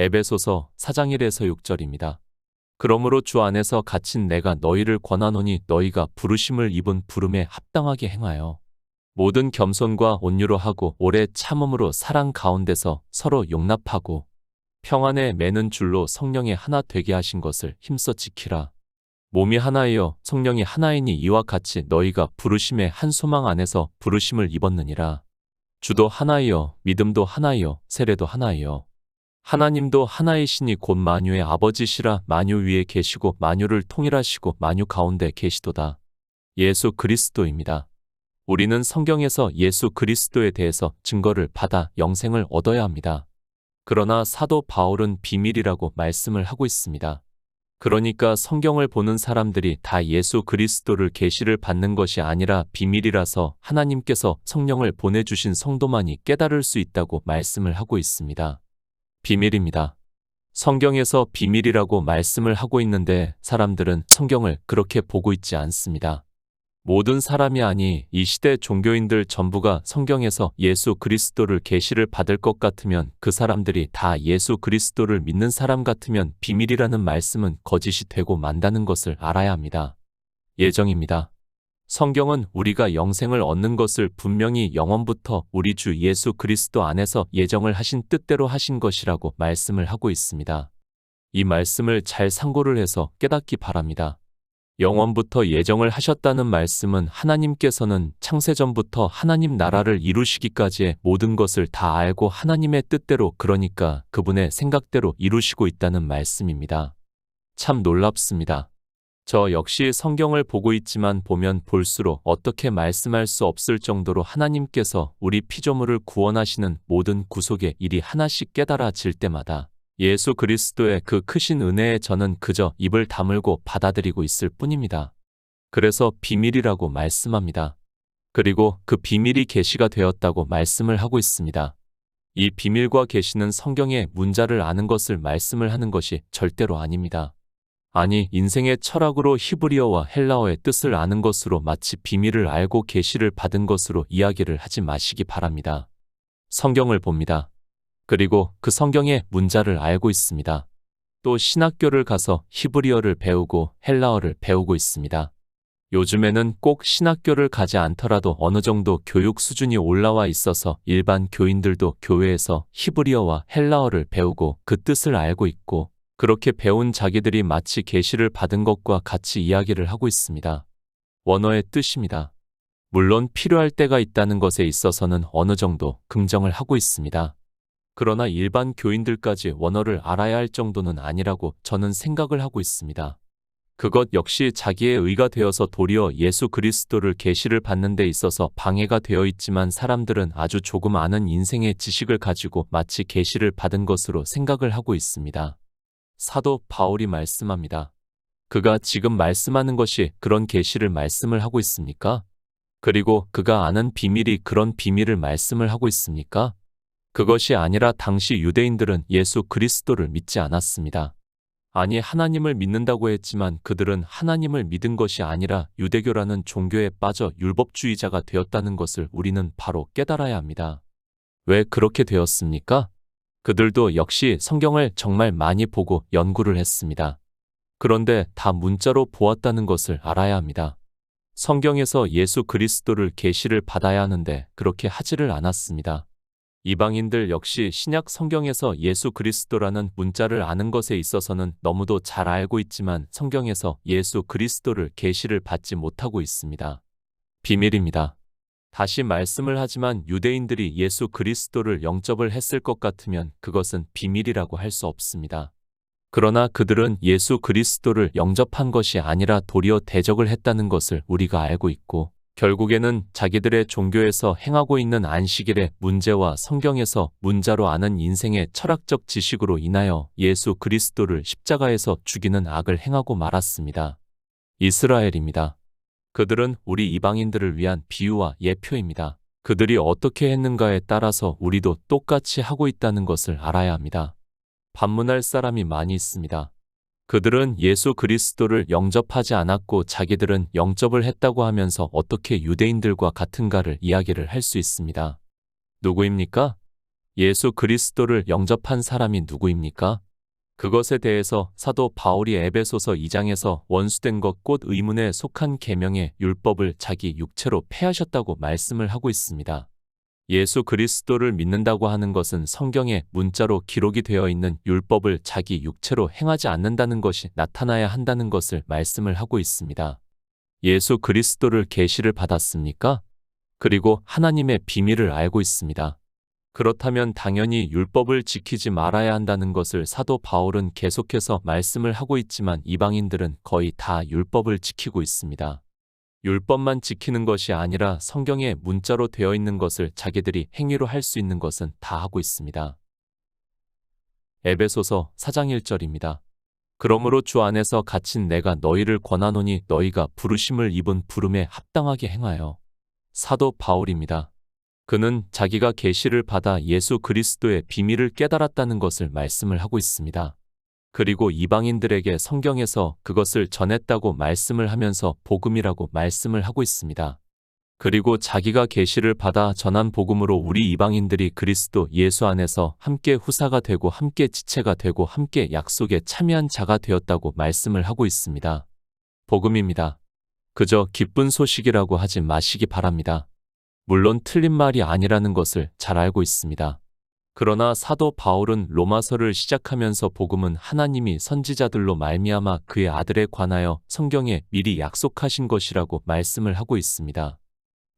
에베소서 4장 1에서 6절입니다. 그러므로 주 안에서 갇힌 내가 너희를 권하노니 너희가 부르심을 입은 부름에 합당하게 행하여 모든 겸손과 온유로 하고 오래 참음으로 사랑 가운데서 서로 용납하고 평안에 매는 줄로 성령의 하나 되게 하신 것을 힘써 지키라. 몸이 하나이요 성령이 하나이니 이와 같이 너희가 부르심의 한 소망 안에서 부르심을 입었느니라. 주도 하나이요 믿음도 하나이요 세례도 하나이요 하나님도 하나이시니 곧 만유의 아버지시라. 만유 위에 계시고 만유를 통일하시고 만유 가운데 계시도다. 예수 그리스도입니다. 우리는 성경에서 예수 그리스도에 대해서 증거를 받아 영생을 얻어야 합니다. 그러나 사도 바울은 비밀이라고 말씀을 하고 있습니다. 그러니까 성경을 보는 사람들이 다 예수 그리스도를 계시를 받는 것이 아니라 비밀이라서 하나님께서 성령을 보내주신 성도만이 깨달을 수 있다고 말씀을 하고 있습니다. 비밀입니다. 성경에서 비밀이라고 말씀을 하고 있는데 사람들은 성경을 그렇게 보고 있지 않습니다. 모든 사람이 아니 이 시대 종교인들 전부가 성경에서 예수 그리스도를 계시를 받을 것 같으면 그 사람들이 다 예수 그리스도를 믿는 사람 같으면 비밀이라는 말씀은 거짓이 되고 만다는 것을 알아야 합니다. 예정입니다. 성경은 우리가 영생을 얻는 것을 분명히 영원부터 우리 주 예수 그리스도 안에서 예정을 하신 뜻대로 하신 것이라고 말씀을 하고 있습니다. 이 말씀을 잘 상고를 해서 깨닫기 바랍니다. 영원부터 예정을 하셨다는 말씀은 하나님께서는 창세전부터 하나님 나라를 이루시기까지의 모든 것을 다 알고 하나님의 뜻대로 그러니까 그분의 생각대로 이루시고 있다는 말씀입니다. 참 놀랍습니다. 저 역시 성경을 보고 있지만 보면 볼수록 어떻게 말씀할 수 없을 정도로 하나님께서 우리 피조물을 구원하시는 모든 구속의 일이 하나씩 깨달아질 때마다 예수 그리스도의 그 크신 은혜에 저는 그저 입을 다물고 받아들이고 있을 뿐입니다. 그래서 비밀이라고 말씀합니다. 그리고 그 비밀이 계시가 되었다고 말씀을 하고 있습니다. 이 비밀과 계시는 성경의 문자를 아는 것을 말씀을 하는 것이 절대로 아닙니다. 아니 인생의 철학으로 히브리어와 헬라어의 뜻을 아는 것으로 마치 비밀을 알고 계시를 받은 것으로 이야기를 하지 마시기 바랍니다. 성경을 봅니다. 그리고 그 성경의 문자를 알고 있습니다. 또 신학교를 가서 히브리어를 배우고 헬라어를 배우고 있습니다. 요즘에는 꼭 신학교를 가지 않더라도 어느 정도 교육 수준이 올라와 있어서 일반 교인들도 교회에서 히브리어와 헬라어를 배우고 그 뜻을 알고 있고 그렇게 배운 자기들이 마치 계시를 받은 것과 같이 이야기를 하고 있습니다. 원어의 뜻입니다. 물론 필요할 때가 있다는 것에 있어서는 어느 정도 긍정을 하고 있습니다. 그러나 일반 교인들까지 원어를 알아야 할 정도는 아니라고 저는 생각을 하고 있습니다. 그것 역시 자기의 의가 되어서 도리어 예수 그리스도를 계시를 받는 데 있어서 방해가 되어 있지만 사람들은 아주 조금 아는 인생의 지식을 가지고 마치 계시를 받은 것으로 생각을 하고 있습니다. 사도 바울이 말씀합니다. 그가 지금 말씀하는 것이 그런 계시를 말씀을 하고 있습니까? 그리고 그가 아는 비밀이 그런 비밀을 말씀을 하고 있습니까? 그것이 아니라 당시 유대인들은 예수 그리스도를 믿지 않았습니다. 아니 하나님을 믿는다고 했지만 그들은 하나님을 믿은 것이 아니라 유대교라는 종교에 빠져 율법주의자가 되었다는 것을 우리는 바로 깨달아야 합니다. 왜 그렇게 되었습니까? 그들도 역시 성경을 정말 많이 보고 연구를 했습니다. 그런데 다 문자로 보았다는 것을 알아야 합니다. 성경에서 예수 그리스도를 계시를 받아야 하는데 그렇게 하지를 않았습니다. 이방인들 역시 신약 성경에서 예수 그리스도라는 문자를 아는 것에 있어서는 너무도 잘 알고 있지만 성경에서 예수 그리스도를 계시를 받지 못하고 있습니다. 비밀입니다. 다시 말씀을 하지만 유대인들이 예수 그리스도를 영접을 했을 것 같으면 그것은 비밀이라고 할 수 없습니다. 그러나 그들은 예수 그리스도를 영접한 것이 아니라 도리어 대적을 했다는 것을 우리가 알고 있고 결국에는 자기들의 종교에서 행하고 있는 안식일의 문제와 성경에서 문자로 아는 인생의 철학적 지식으로 인하여 예수 그리스도를 십자가에서 죽이는 악을 행하고 말았습니다. 이스라엘입니다. 그들은 우리 이방인들을 위한 비유와 예표입니다. 그들이 어떻게 했는가에 따라서 우리도 똑같이 하고 있다는 것을 알아야 합니다. 반문할 사람이 많이 있습니다. 그들은 예수 그리스도를 영접하지 않았고 자기들은 영접을 했다고 하면서 어떻게 유대인들과 같은가를 이야기를 할 수 있습니다. 누구입니까? 예수 그리스도를 영접한 사람이 누구입니까? 그것에 대해서 사도 바울이 에베소서 2장에서 원수된 것 곧 의문에 속한 계명의 율법을 자기 육체로 폐하셨다고 말씀을 하고 있습니다. 예수 그리스도를 믿는다고 하는 것은 성경에 문자로 기록이 되어 있는 율법을 자기 육체로 행하지 않는다는 것이 나타나야 한다는 것을 말씀을 하고 있습니다. 예수 그리스도를 계시를 받았습니까? 그리고 하나님의 비밀을 알고 있습니다. 그렇다면 당연히 율법을 지키지 말아야 한다는 것을 사도 바울은 계속해서 말씀을 하고 있지만 이방인들은 거의 다 율법을 지키고 있습니다. 율법만 지키는 것이 아니라 성경에 문자로 되어 있는 것을 자기들이 행위로 할 수 있는 것은 다 하고 있습니다. 에베소서 4장 1절입니다. 그러므로 주 안에서 갇힌 내가 너희를 권하노니 너희가 부르심을 입은 부름에 합당하게 행하여. 사도 바울입니다. 그는 자기가 계시를 받아 예수 그리스도의 비밀을 깨달았다는 것을 말씀을 하고 있습니다. 그리고 이방인들에게 성경에서 그것을 전했다고 말씀을 하면서 복음이라고 말씀을 하고 있습니다. 그리고 자기가 계시를 받아 전한 복음으로 우리 이방인들이 그리스도 예수 안에서 함께 후사가 되고 함께 지체가 되고 함께 약속에 참여한 자가 되었다고 말씀을 하고 있습니다. 복음입니다. 그저 기쁜 소식이라고 하지 마시기 바랍니다. 물론 틀린 말이 아니라는 것을 잘 알고 있습니다. 그러나 사도 바울은 로마서를 시작하면서 복음은 하나님이 선지자들로 말미암아 그의 아들에 관하여 성경에 미리 약속하신 것이라고 말씀을 하고 있습니다.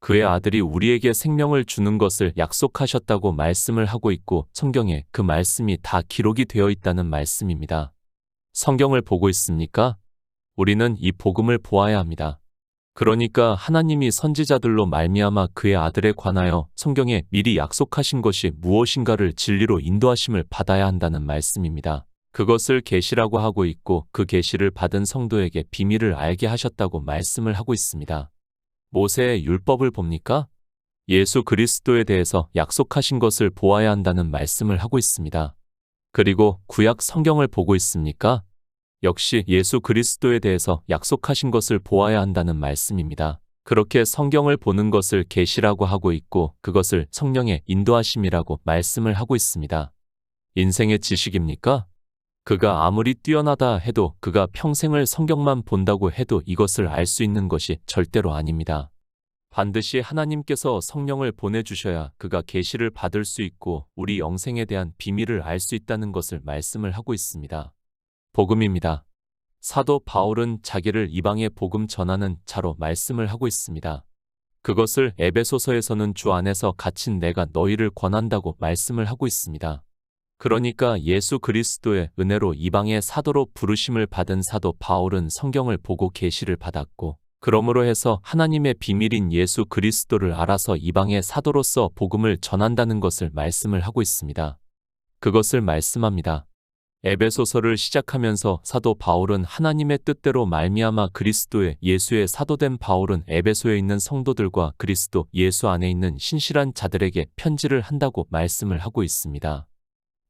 그의 아들이 우리에게 생명을 주는 것을 약속하셨다고 말씀을 하고 있고 성경에 그 말씀이 다 기록이 되어 있다는 말씀입니다. 성경을 보고 있습니까? 우리는 이 복음을 보아야 합니다. 그러니까 하나님이 선지자들로 말미암아 그의 아들에 관하여 성경에 미리 약속하신 것이 무엇인가를 진리로 인도하심을 받아야 한다는 말씀입니다. 그것을 계시라고 하고 있고 그 계시를 받은 성도에게 비밀을 알게 하셨다고 말씀을 하고 있습니다. 모세의 율법을 봅니까? 예수 그리스도에 대해서 약속하신 것을 보아야 한다는 말씀을 하고 있습니다. 그리고 구약 성경을 보고 있습니까? 역시 예수 그리스도에 대해서 약속하신 것을 보아야 한다는 말씀입니다. 그렇게 성경을 보는 것을 계시라고 하고 있고 그것을 성령의 인도하심이라고 말씀을 하고 있습니다. 인생의 지식입니까? 그가 아무리 뛰어나다 해도 그가 평생을 성경만 본다고 해도 이것을 알 수 있는 것이 절대로 아닙니다. 반드시 하나님께서 성령을 보내주셔야 그가 계시를 받을 수 있고 우리 영생에 대한 비밀을 알 수 있다는 것을 말씀을 하고 있습니다. 복음입니다. 사도 바울은 자기를 이방의 복음 전하는 자로 말씀을 하고 있습니다. 그것을 에베소서에서는 주 안에서 갇힌 내가 너희를 권한다고 말씀을 하고 있습니다. 그러니까 예수 그리스도의 은혜로 이방의 사도로 부르심을 받은 사도 바울은 성경을 보고 계시를 받았고 그러므로 해서 하나님의 비밀인 예수 그리스도를 알아서 이방의 사도로서 복음을 전한다는 것을 말씀을 하고 있습니다. 그것을 말씀합니다. 에베소서를 시작하면서 사도 바울은 하나님의 뜻대로 말미암아 그리스도의 예수의 사도된 바울은 에베소에 있는 성도들과 그리스도 예수 안에 있는 신실한 자들에게 편지를 한다고 말씀을 하고 있습니다.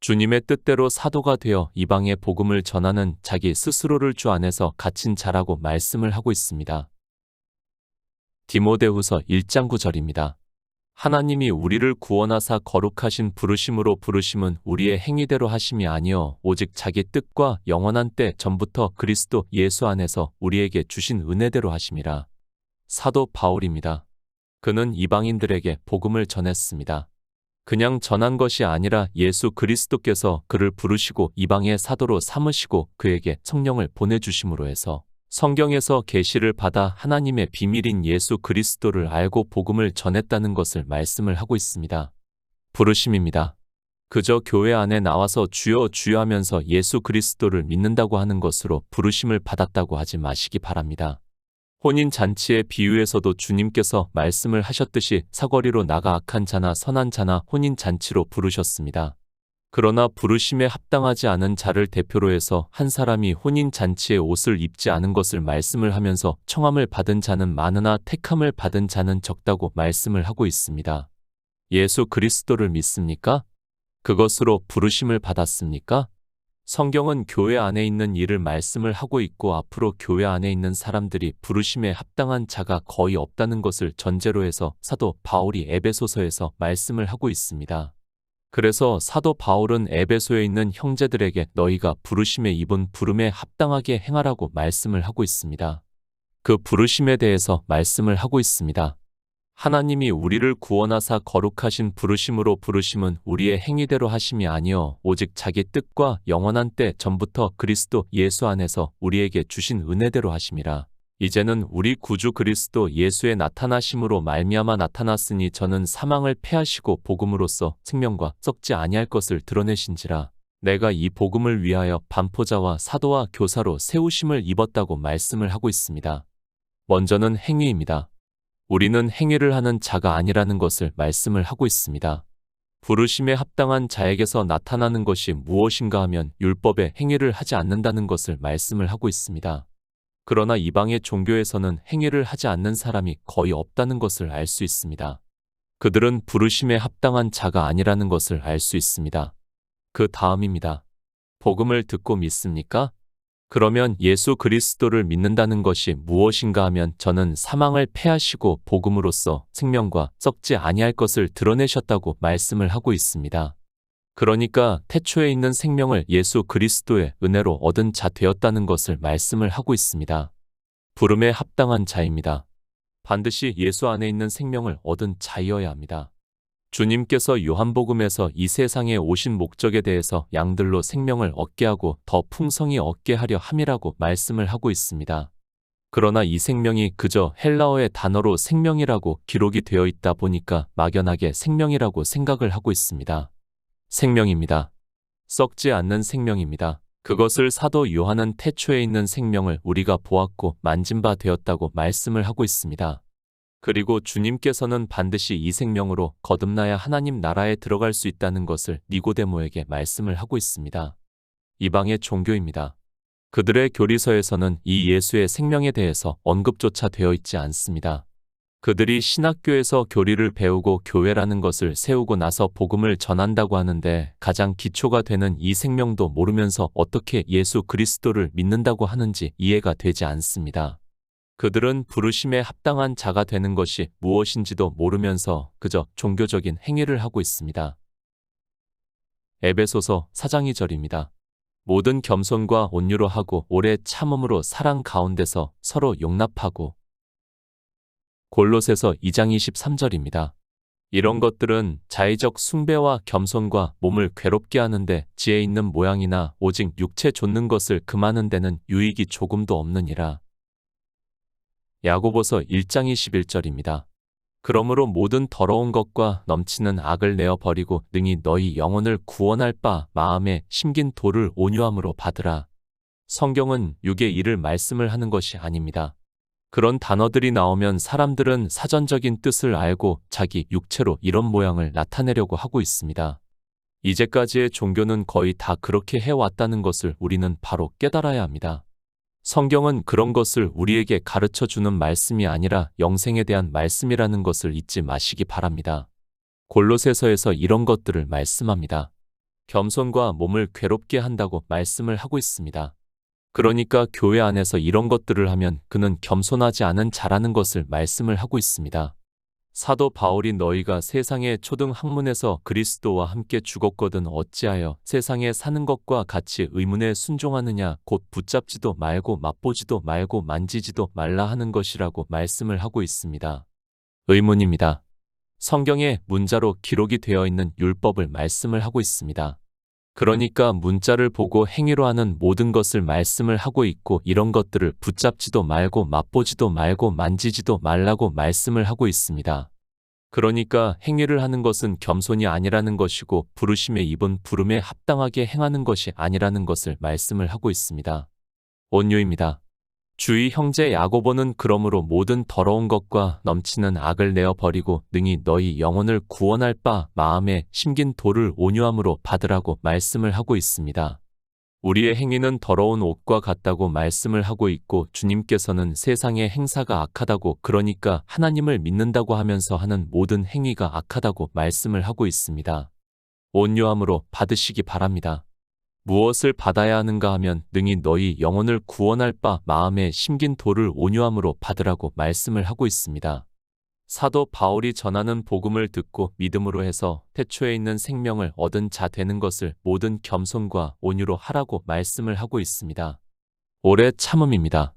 주님의 뜻대로 사도가 되어 이방의 복음을 전하는 자기 스스로를 주 안에서 갇힌 자라고 말씀을 하고 있습니다. 디모데후서 1장 9절입니다. 하나님이 우리를 구원하사 거룩하신 부르심으로 부르심은 우리의 행위대로 하심이 아니요 오직 자기 뜻과 영원한 때 전부터 그리스도 예수 안에서 우리에게 주신 은혜대로 하심이라. 사도 바울입니다. 그는 이방인들에게 복음을 전했습니다. 그냥 전한 것이 아니라 예수 그리스도께서 그를 부르시고 이방의 사도로 삼으시고 그에게 성령을 보내주심으로 해서 성경에서 계시를 받아 하나님의 비밀인 예수 그리스도를 알고 복음을 전했다는 것을 말씀을 하고 있습니다. 부르심입니다. 그저 교회 안에 나와서 주여 주여 하면서 예수 그리스도를 믿는다고 하는 것으로 부르심을 받았다고 하지 마시기 바랍니다. 혼인잔치의 비유에서도 주님께서 말씀을 하셨듯이 사거리로 나가 악한 자나 선한 자나 혼인잔치로 부르셨습니다. 그러나 부르심에 합당하지 않은 자를 대표로 해서 한 사람이 혼인잔치의 옷을 입지 않은 것을 말씀을 하면서 청함을 받은 자는 많으나 택함을 받은 자는 적다고 말씀을 하고 있습니다. 예수 그리스도를 믿습니까? 그것으로 부르심을 받았습니까? 성경은 교회 안에 있는 일을 말씀을 하고 있고 앞으로 교회 안에 있는 사람들이 부르심에 합당한 자가 거의 없다는 것을 전제로 해서 사도 바울이 에베소서에서 말씀을 하고 있습니다. 그래서 사도 바울은 에베소에 있는 형제들에게 너희가 부르심에 입은 부름에 합당하게 행하라고 말씀을 하고 있습니다. 그 부르심에 대해서 말씀을 하고 있습니다. 하나님이 우리를 구원하사 거룩하신 부르심으로 부르심은 우리의 행위대로 하심이 아니요 오직 자기 뜻과 영원한 때 전부터 그리스도 예수 안에서 우리에게 주신 은혜대로 하심이라. 이제는 우리 구주 그리스도 예수의 나타나심으로 말미암아 나타났으니 저는 사망을 패하시고 복음으로써 생명과 썩지 아니할 것을 드러내신지라. 내가 이 복음을 위하여 반포자와 사도와 교사로 세우심을 입었다고 말씀을 하고 있습니다. 먼저는 행위입니다. 우리는 행위를 하는 자가 아니라는 것을 말씀을 하고 있습니다. 부르심에 합당한 자에게서 나타나는 것이 무엇인가 하면 율법의 행위를 하지 않는다는 것을 말씀을 하고 있습니다. 그러나 이방의 종교에서는 행위를 하지 않는 사람이 거의 없다는 것을 알 수 있습니다. 그들은 부르심에 합당한 자가 아니라는 것을 알 수 있습니다. 그 다음입니다. 복음을 듣고 믿습니까? 그러면 예수 그리스도를 믿는다는 것이 무엇인가 하면 저는 사망을 패하시고 복음으로써 생명과 썩지 아니할 것을 드러내셨다고 말씀을 하고 있습니다. 그러니까 태초에 있는 생명을 예수 그리스도의 은혜로 얻은 자 되었다는 것을 말씀을 하고 있습니다. 부름에 합당한 자입니다. 반드시 예수 안에 있는 생명을 얻은 자이어야 합니다. 주님께서 요한복음에서 이 세상에 오신 목적에 대해서 양들로 생명을 얻게 하고 더 풍성히 얻게 하려 함이라고 말씀을 하고 있습니다. 그러나 이 생명이 그저 헬라어의 단어로 생명이라고 기록이 되어 있다 보니까 막연하게 생명이라고 생각을 하고 있습니다. 생명입니다. 썩지 않는 생명입니다. 그것을 사도 요한은 태초에 있는 생명을 우리가 보았고 만진 바 되었다고 말씀을 하고 있습니다. 그리고 주님께서는 반드시 이 생명으로 거듭나야 하나님 나라에 들어갈 수 있다는 것을 니고데모에게 말씀을 하고 있습니다. 이방의 종교입니다. 그들의 교리서에서는 이 예수의 생명에 대해서 언급조차 되어 있지 않습니다. 그들이 신학교에서 교리를 배우고 교회라는 것을 세우고 나서 복음을 전한다고 하는데 가장 기초가 되는 이 생명도 모르면서 어떻게 예수 그리스도를 믿는다고 하는지 이해가 되지 않습니다. 그들은 부르심에 합당한 자가 되는 것이 무엇인지도 모르면서 그저 종교적인 행위를 하고 있습니다. 에베소서 4장 2절입니다. 모든 겸손과 온유로 하고 오래 참음으로 사랑 가운데서 서로 용납하고. 골로새서 2장 23절입니다. 이런 것들은 자의적 숭배와 겸손과 몸을 괴롭게 하는데 지혜 있는 모양이나 오직 육체 좇는 것을 금하는 데는 유익이 조금도 없느니라. 야고보서 1장 21절입니다. 그러므로 모든 더러운 것과 넘치는 악을 내어 버리고 능히 너희 영혼을 구원할 바 마음에 심긴 도를 온유함으로 받으라. 성경은 육의 일을 말씀을 하는 것이 아닙니다. 그런 단어들이 나오면 사람들은 사전적인 뜻을 알고 자기 육체로 이런 모양을 나타내려고 하고 있습니다. 이제까지의 종교는 거의 다 그렇게 해왔다는 것을 우리는 바로 깨달아야 합니다. 성경은 그런 것을 우리에게 가르쳐주는 말씀이 아니라 영생에 대한 말씀이라는 것을 잊지 마시기 바랍니다. 골로새서에서 이런 것들을 말씀합니다. 겸손과 몸을 괴롭게 한다고 말씀을 하고 있습니다. 그러니까 교회 안에서 이런 것들을 하면 그는 겸손하지 않은 자라는 것을 말씀을 하고 있습니다. 사도 바울이 너희가 세상의 초등 학문에서 그리스도와 함께 죽었거든 어찌하여 세상에 사는 것과 같이 의문에 순종하느냐 곧 붙잡지도 말고 맛보지도 말고 만지지도 말라 하는 것이라고 말씀을 하고 있습니다. 의문입니다. 성경에 문자로 기록이 되어 있는 율법을 말씀을 하고 있습니다. 그러니까 문자를 보고 행위로 하는 모든 것을 말씀을 하고 있고 이런 것들을 붙잡지도 말고 맛보지도 말고 만지지도 말라고 말씀을 하고 있습니다. 그러니까 행위를 하는 것은 겸손이 아니라는 것이고 부르심에 입은 부름에 합당하게 행하는 것이 아니라는 것을 말씀을 하고 있습니다. 온유입니다. 주의 형제 야고보는 그러므로 모든 더러운 것과 넘치는 악을 내어 버리고 능히 너희 영혼을 구원할 바 마음에 심긴 도를 온유함으로 받으라고 말씀을 하고 있습니다. 우리의 행위는 더러운 옷과 같다고 말씀을 하고 있고 주님께서는 세상의 행사가 악하다고 그러니까 하나님을 믿는다고 하면서 하는 모든 행위가 악하다고 말씀을 하고 있습니다. 온유함으로 받으시기 바랍니다. 무엇을 받아야 하는가 하면 능히 너희 영혼을 구원할 바 마음에 심긴 도를 온유함으로 받으라고 말씀을 하고 있습니다. 사도 바울이 전하는 복음을 듣고 믿음으로 해서 태초에 있는 생명을 얻은 자 되는 것을 모든 겸손과 온유로 하라고 말씀을 하고 있습니다. 오래 참음입니다.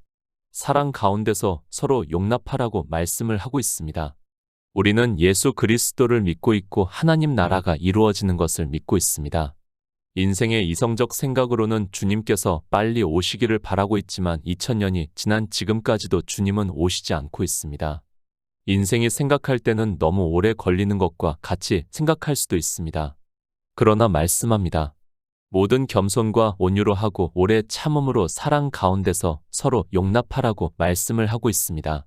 사랑 가운데서 서로 용납하라고 말씀을 하고 있습니다. 우리는 예수 그리스도를 믿고 있고 하나님 나라가 이루어지는 것을 믿고 있습니다. 인생의 이성적 생각으로는 주님께서 빨리 오시기를 바라고 있지만 2000년이 지난 지금까지도 주님은 오시지 않고 있습니다. 인생이 생각할 때는 너무 오래 걸리는 것과 같이 생각할 수도 있습니다. 그러나 말씀합니다. 모든 겸손과 온유로 하고 오래 참음으로 사랑 가운데서 서로 용납하라고 말씀을 하고 있습니다.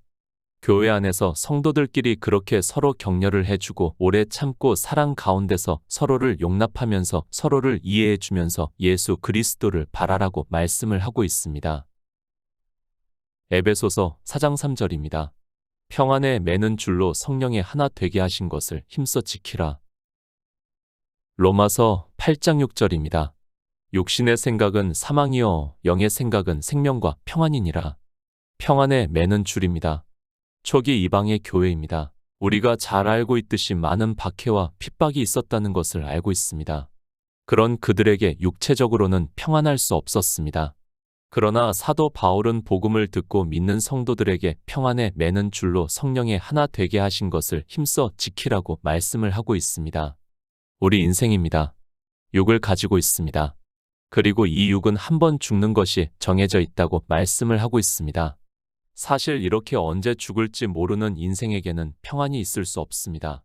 교회 안에서 성도들끼리 그렇게 서로 격려를 해주고 오래 참고 사랑 가운데서 서로를 용납하면서 서로를 이해해주면서 예수 그리스도를 바라라고 말씀을 하고 있습니다. 에베소서 4장 3절입니다. 평안에 매는 줄로 성령의 하나 되게 하신 것을 힘써 지키라. 로마서 8장 6절입니다. 육신의 생각은 사망이요 영의 생각은 생명과 평안이니라. 평안에 매는 줄입니다. 초기 이방의 교회입니다. 우리가 잘 알고 있듯이 많은 박해와 핍박이 있었다는 것을 알고 있습니다. 그런 그들에게 육체적으로는 평안할 수 없었습니다. 그러나 사도 바울은 복음을 듣고 믿는 성도들에게 평안에 매는 줄로 성령의 하나 되게 하신 것을 힘써 지키라고 말씀을 하고 있습니다. 우리 인생입니다. 육을 가지고 있습니다. 그리고 이 육은 한 번 죽는 것이 정해져 있다고 말씀을 하고 있습니다. 사실 이렇게 언제 죽을지 모르는 인생에게는 평안이 있을 수 없습니다.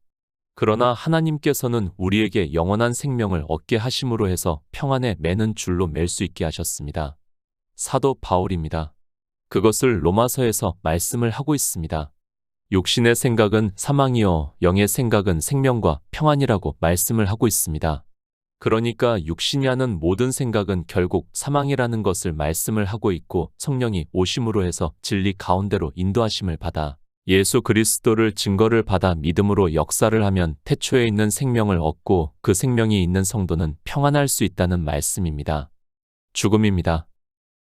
그러나 하나님께서는 우리에게 영원한 생명을 얻게 하심으로 해서 평안에 매는 줄로 맬 수 있게 하셨습니다. 사도 바울입니다. 그것을 로마서에서 말씀을 하고 있습니다. 육신의 생각은 사망이요 영의 생각은 생명과 평안이라고 말씀을 하고 있습니다. 그러니까 육신이 하는 모든 생각은 결국 사망이라는 것을 말씀을 하고 있고 성령이 오심으로 해서 진리 가운데로 인도하심을 받아 예수 그리스도를 증거를 받아 믿음으로 역사를 하면 태초에 있는 생명을 얻고 그 생명이 있는 성도는 평안할 수 있다는 말씀입니다. 죽음입니다.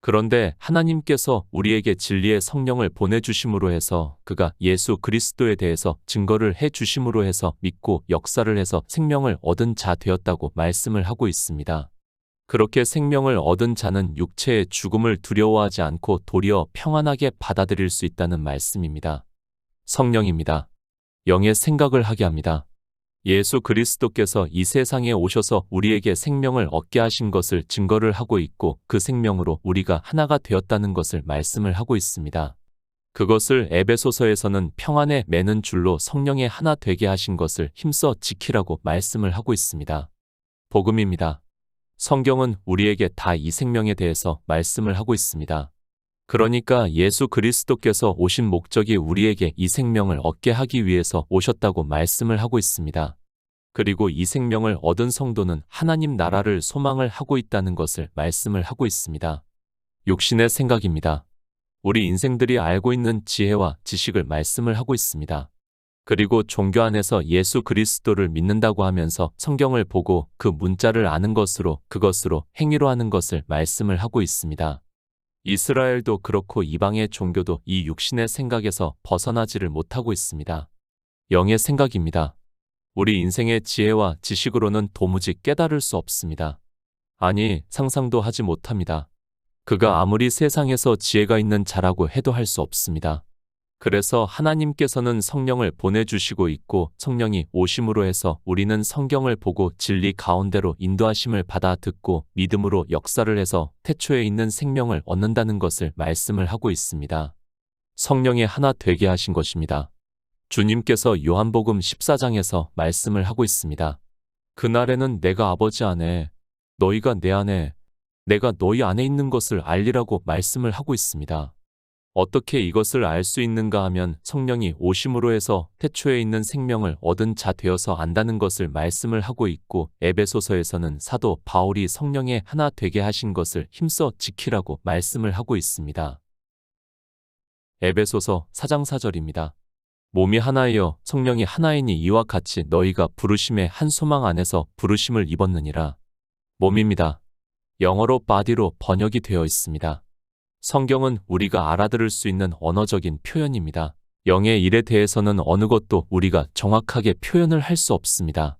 그런데 하나님께서 우리에게 진리의 성령을 보내주심으로 해서 그가 예수 그리스도에 대해서 증거를 해주심으로 해서 믿고 역사를 해서 생명을 얻은 자 되었다고 말씀을 하고 있습니다. 그렇게 생명을 얻은 자는 육체의 죽음을 두려워하지 않고 도리어 평안하게 받아들일 수 있다는 말씀입니다. 성령입니다. 영의 생각을 하게 합니다. 예수 그리스도께서 이 세상에 오셔서 우리에게 생명을 얻게 하신 것을 증거를 하고 있고 그 생명으로 우리가 하나가 되었다는 것을 말씀을 하고 있습니다. 그것을 에베소서에서는 평안에 매는 줄로 성령의 하나 되게 하신 것을 힘써 지키라고 말씀을 하고 있습니다. 복음입니다. 성경은 우리에게 다 이 생명에 대해서 말씀을 하고 있습니다. 그러니까 예수 그리스도께서 오신 목적이 우리에게 이 생명을 얻게 하기 위해서 오셨다고 말씀을 하고 있습니다. 그리고 이 생명을 얻은 성도는 하나님 나라를 소망을 하고 있다는 것을 말씀을 하고 있습니다. 육신의 생각입니다. 우리 인생들이 알고 있는 지혜와 지식을 말씀을 하고 있습니다. 그리고 종교 안에서 예수 그리스도를 믿는다고 하면서 성경을 보고 그 문자를 아는 것으로 그것으로 행위로 하는 것을 말씀을 하고 있습니다. 이스라엘도 그렇고 이방의 종교도 이 육신의 생각에서 벗어나지를 못하고 있습니다. 영의 생각입니다. 우리 인생의 지혜와 지식으로는 도무지 깨달을 수 없습니다. 아니, 상상도 하지 못합니다. 그가 아무리 세상에서 지혜가 있는 자라고 해도 할 수 없습니다. 그래서 하나님께서는 성령을 보내주시고 있고 성령이 오심으로 해서 우리는 성경을 보고 진리 가운데로 인도하심을 받아 듣고 믿음으로 역사를 해서 태초에 있는 생명을 얻는다는 것을 말씀을 하고 있습니다. 성령의 하나 되게 하신 것입니다. 주님께서 요한복음 14장에서 말씀을 하고 있습니다. 그날에는 내가 아버지 안에, 너희가 내 안에, 내가 너희 안에 있는 것을 알리라고 말씀을 하고 있습니다. 어떻게 이것을 알 수 있는가 하면 성령이 오심으로 해서 태초에 있는 생명을 얻은 자 되어서 안다는 것을 말씀을 하고 있고 에베소서에서는 사도 바울이 성령의 하나 되게 하신 것을 힘써 지키라고 말씀을 하고 있습니다. 에베소서 4장 4절입니다. 몸이 하나이요 성령이 하나이니 이와 같이 너희가 부르심의 한 소망 안에서 부르심을 입었느니라. 몸입니다. 영어로 body로 번역이 되어 있습니다. 성경은 우리가 알아들을 수 있는 언어적인 표현입니다. 영의 일에 대해서는 어느 것도 우리가 정확하게 표현을 할 수 없습니다.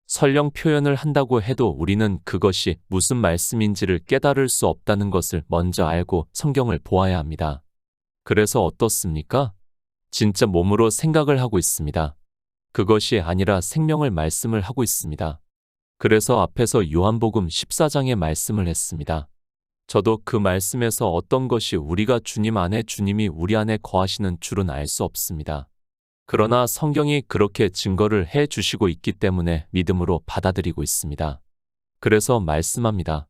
설령 표현을 한다고 해도 우리는 그것이 무슨 말씀인지를 깨달을 수 없다는 것을 먼저 알고 성경을 보아야 합니다. 그래서 어떻습니까? 진짜 몸으로 생각을 하고 있습니다. 그것이 아니라 생명을 말씀을 하고 있습니다. 그래서 앞에서 요한복음 14장의 말씀을 했습니다. 저도 그 말씀에서 어떤 것이 우리가 주님 안에 주님이 우리 안에 거하시는 줄은 알 수 없습니다. 그러나 성경이 그렇게 증거를 해 주시고 있기 때문에 믿음으로 받아들이고 있습니다. 그래서 말씀합니다.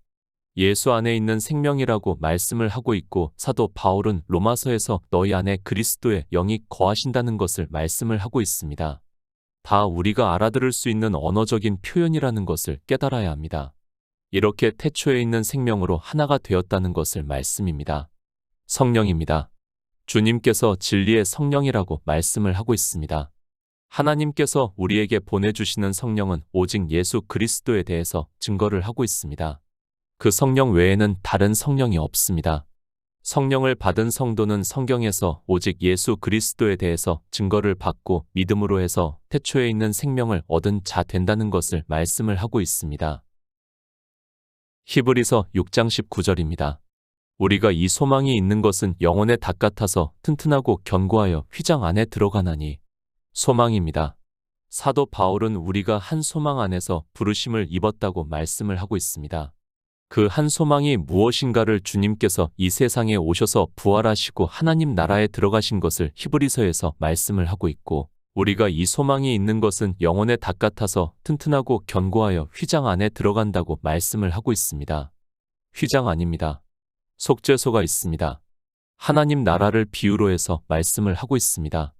예수 안에 있는 생명이라고 말씀을 하고 있고 사도 바울은 로마서에서 너희 안에 그리스도의 영이 거하신다는 것을 말씀을 하고 있습니다. 다 우리가 알아들을 수 있는 언어적인 표현이라는 것을 깨달아야 합니다. 이렇게 태초에 있는 생명으로 하나가 되었다는 것을 말씀입니다. 성령입니다. 주님께서 진리의 성령이라고 말씀을 하고 있습니다. 하나님께서 우리에게 보내주시는 성령은 오직 예수 그리스도에 대해서 증거를 하고 있습니다. 그 성령 외에는 다른 성령이 없습니다. 성령을 받은 성도는 성경에서 오직 예수 그리스도에 대해서 증거를 받고 믿음으로 해서 태초에 있는 생명을 얻은 자 된다는 것을 말씀을 하고 있습니다. 히브리서 6장 19절입니다. 우리가 이 소망이 있는 것은 영혼의 닭 같아서 튼튼하고 견고하여 휘장 안에 들어가나니 소망입니다. 사도 바울은 우리가 한 소망 안에서 부르심을 입었다고 말씀을 하고 있습니다. 그 한 소망이 무엇인가를 주님께서 이 세상에 오셔서 부활하시고 하나님 나라에 들어가신 것을 히브리서에서 말씀을 하고 있고 우리가 이 소망이 있는 것은 영혼의 닭 같아서 튼튼하고 견고하여 휘장 안에 들어간다고 말씀을 하고 있습니다. 휘장 아닙니다. 속죄소가 있습니다. 하나님 나라를 비유로 해서 말씀을 하고 있습니다.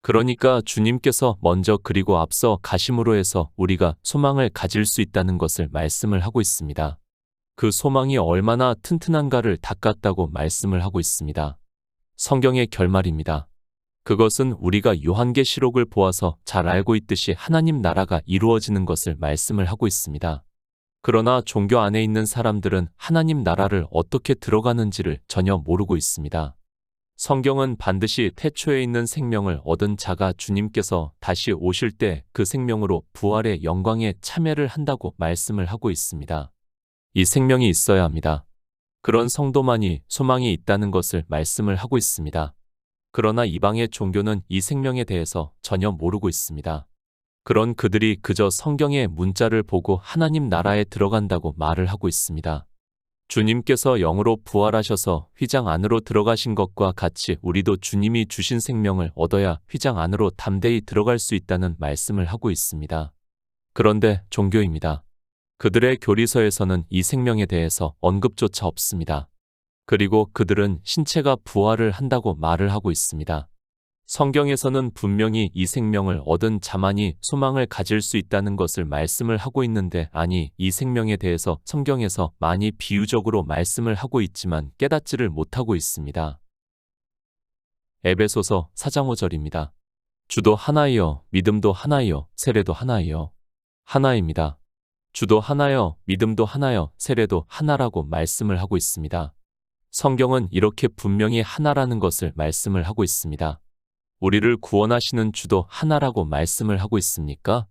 그러니까 주님께서 먼저 그리고 앞서 가심으로 해서 우리가 소망을 가질 수 있다는 것을 말씀을 하고 있습니다. 그 소망이 얼마나 튼튼한가를 닦았다고 말씀을 하고 있습니다. 성경의 결말입니다. 그것은 우리가 요한계시록을 보아서 잘 알고 있듯이 하나님 나라가 이루어지는 것을 말씀을 하고 있습니다. 그러나 종교 안에 있는 사람들은 하나님 나라를 어떻게 들어가는지를 전혀 모르고 있습니다. 성경은 반드시 태초에 있는 생명을 얻은 자가 주님께서 다시 오실 때 그 생명으로 부활의 영광에 참여를 한다고 말씀을 하고 있습니다. 이 생명이 있어야 합니다. 그런 성도만이 소망이 있다는 것을 말씀을 하고 있습니다. 그러나 이방의 종교는 이 생명에 대해서 전혀 모르고 있습니다. 그런 그들이 그저 성경의 문자를 보고 하나님 나라에 들어간다고 말을 하고 있습니다. 주님께서 영으로 부활하셔서 휘장 안으로 들어가신 것과 같이 우리도 주님이 주신 생명을 얻어야 휘장 안으로 담대히 들어갈 수 있다는 말씀을 하고 있습니다. 그런데 종교입니다. 그들의 교리서에서는 이 생명에 대해서 언급조차 없습니다. 그리고 그들은 신체가 부활을 한다고 말을 하고 있습니다. 성경에서는 분명히 이 생명을 얻은 자만이 소망을 가질 수 있다는 것을 말씀을 하고 있는데 아니 이 생명에 대해서 성경에서 많이 비유적으로 말씀을 하고 있지만 깨닫지를 못하고 있습니다. 에베소서 4장 5절입니다. 주도 하나이요 믿음도 하나이요 세례도 하나이요. 하나입니다. 주도 하나요 믿음도 하나요 세례도 하나라고 말씀을 하고 있습니다. 성경은 이렇게 분명히 하나라는 것을 말씀을 하고 있습니다. 우리를 구원하시는 주도 하나라고 말씀을 하고 있습니까?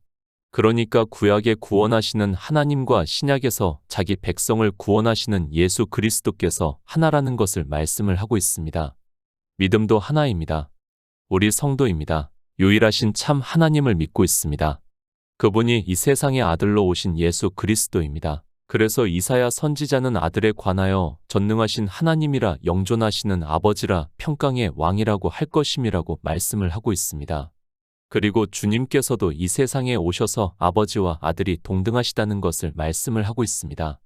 그러니까 구약에 구원하시는 하나님과 신약에서 자기 백성을 구원하시는 예수 그리스도께서 하나라는 것을 말씀을 하고 있습니다. 믿음도 하나입니다. 우리 성도입니다. 유일하신 참 하나님을 믿고 있습니다. 그분이 이 세상의 아들로 오신 예수 그리스도입니다. 그래서 이사야 선지자는 아들에 관하여 전능하신 하나님이라 영존하시는 아버지라 평강의 왕이라고 할 것임이라고 말씀을 하고 있습니다. 그리고 주님께서도 이 세상에 오셔서 아버지와 아들이 동등하시다는 것을 말씀을 하고 있습니다.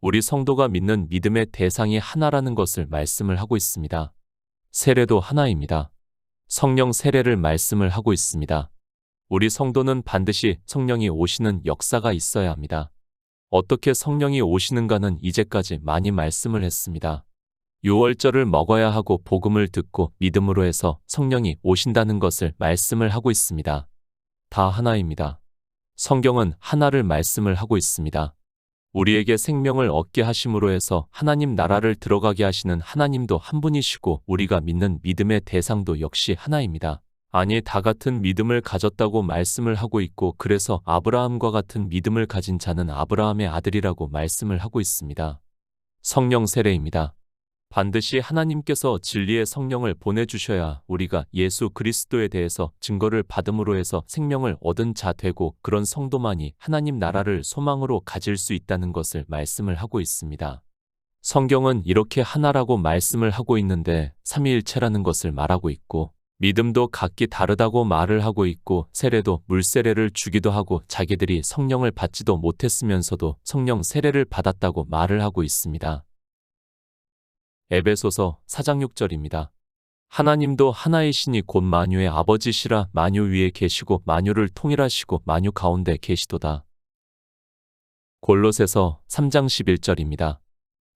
우리 성도가 믿는 믿음의 대상이 하나라는 것을 말씀을 하고 있습니다. 세례도 하나입니다. 성령 세례를 말씀을 하고 있습니다. 우리 성도는 반드시 성령이 오시는 역사가 있어야 합니다. 어떻게 성령이 오시는가는 이제까지 많이 말씀을 했습니다. 유월절을 먹어야 하고 복음을 듣고 믿음으로 해서 성령이 오신다는 것을 말씀을 하고 있습니다. 다 하나입니다. 성경은 하나를 말씀을 하고 있습니다. 우리에게 생명을 얻게 하심으로 해서 하나님 나라를 들어가게 하시는 하나님도 한 분이시고 우리가 믿는 믿음의 대상도 역시 하나입니다. 아니, 다 같은 믿음을 가졌다고 말씀을 하고 있고 그래서 아브라함과 같은 믿음을 가진 자는 아브라함의 아들이라고 말씀을 하고 있습니다. 성령 세례입니다. 반드시 하나님께서 진리의 성령을 보내주셔야 우리가 예수 그리스도에 대해서 증거를 받음으로 해서 생명을 얻은 자 되고 그런 성도만이 하나님 나라를 소망으로 가질 수 있다는 것을 말씀을 하고 있습니다. 성경은 이렇게 하나라고 말씀을 하고 있는데 삼위일체라는 것을 말하고 있고 믿음도 각기 다르다고 말을 하고 있고 세례도 물세례를 주기도 하고 자기들이 성령을 받지도 못했으면서도 성령 세례를 받았다고 말을 하고 있습니다. 에베소서 4장 6절입니다. 하나님도 하나이시니 곧 만유의 아버지시라. 만유 위에 계시고 만유를 통일하시고 만유 가운데 계시도다. 골로새서 3장 11절입니다.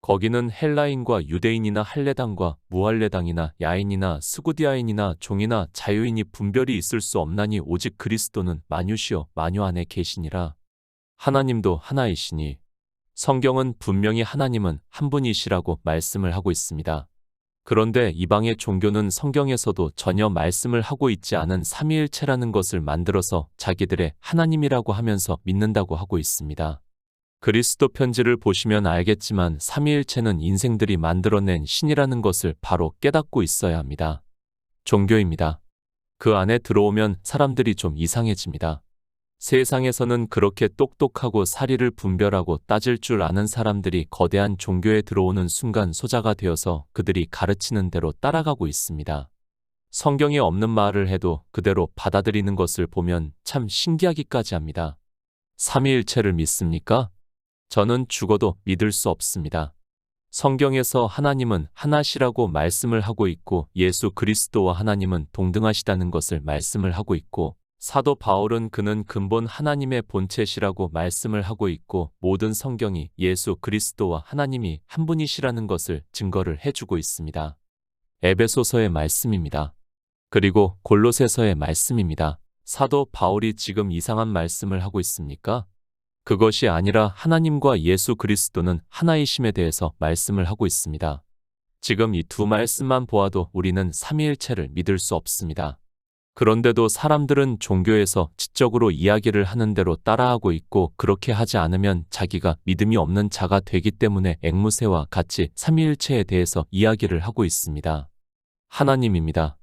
거기는 헬라인과 유대인이나 할례당과 무할례당이나 야인이나 스구디아인이나 종이나 자유인이 분별이 있을 수 없나니 오직 그리스도는 만유시요 만유 안에 계시니라. 하나님도 하나이시니 성경은 분명히 하나님은 한 분이시라고 말씀을 하고 있습니다. 그런데 이방의 종교는 성경에서도 전혀 말씀을 하고 있지 않은 삼위일체라는 것을 만들어서 자기들의 하나님이라고 하면서 믿는다고 하고 있습니다. 그리스도 편지를 보시면 알겠지만 삼위일체는 인생들이 만들어낸 신이라는 것을 바로 깨닫고 있어야 합니다. 종교입니다. 그 안에 들어오면 사람들이 좀 이상해집니다. 세상에서는 그렇게 똑똑하고 사리를 분별하고 따질 줄 아는 사람들이 거대한 종교에 들어오는 순간 소자가 되어서 그들이 가르치는 대로 따라가고 있습니다. 성경에 없는 말을 해도 그대로 받아들이는 것을 보면 참 신기하기까지 합니다. 삼위일체를 믿습니까? 저는 죽어도 믿을 수 없습니다. 성경에서 하나님은 하나시라고 말씀을 하고 있고 예수 그리스도와 하나님은 동등하시다는 것을 말씀을 하고 있고 사도 바울은 그는 근본 하나님의 본체시라고 말씀을 하고 있고 모든 성경이 예수 그리스도와 하나님이 한 분이시라는 것을 증거를 해주고 있습니다. 에베소서의 말씀입니다. 그리고 골로새서의 말씀입니다. 사도 바울이 지금 이상한 말씀을 하고 있습니까? 그것이 아니라 하나님과 예수 그리스도는 하나이심에 대해서 말씀을 하고 있습니다. 지금 이 두 말씀만 보아도 우리는 삼위일체를 믿을 수 없습니다. 그런데도 사람들은 종교에서 지적으로 이야기를 하는 대로 따라하고 있고 그렇게 하지 않으면 자기가 믿음이 없는 자가 되기 때문에 앵무새와 같이 삼위일체에 대해서 이야기를 하고 있습니다. 하나님입니다.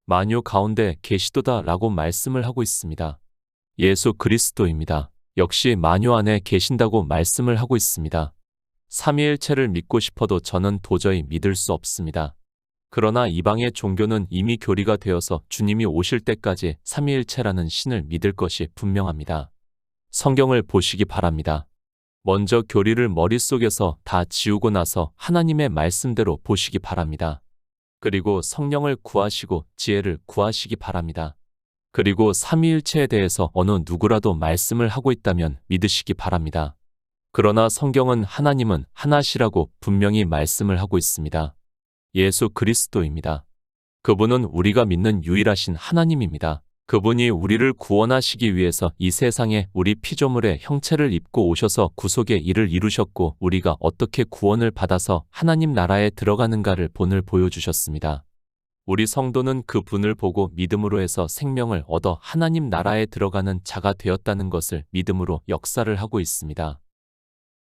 만유 가운데 계시도다 라고 말씀을 하고 있습니다. 예수 그리스도입니다. 역시 만유 안에 계신다고 말씀을 하고 있습니다. 삼위일체를 믿고 싶어도 저는 도저히 믿을 수 없습니다. 그러나 이방의 종교는 이미 교리가 되어서 주님이 오실 때까지 삼위일체라는 신을 믿을 것이 분명합니다. 성경을 보시기 바랍니다. 먼저 교리를 머릿속에서 다 지우고 나서 하나님의 말씀대로 보시기 바랍니다. 그리고 성령을 구하시고 지혜를 구하시기 바랍니다. 그리고 삼위일체에 대해서 어느 누구라도 말씀을 하고 있다면 믿으시기 바랍니다. 그러나 성경은 하나님은 하나시라고 분명히 말씀을 하고 있습니다. 예수 그리스도입니다. 그분은 우리가 믿는 유일하신 하나님입니다. 그분이 우리를 구원하시기 위해서 이 세상에 우리 피조물의 형체를 입고 오셔서 구속의 일을 이루셨고 우리가 어떻게 구원을 받아서 하나님 나라에 들어가는가를 본을 보여주셨습니다. 우리 성도는 그 분을 보고 믿음으로 해서 생명을 얻어 하나님 나라에 들어가는 자가 되었다는 것을 믿음으로 역사를 하고 있습니다.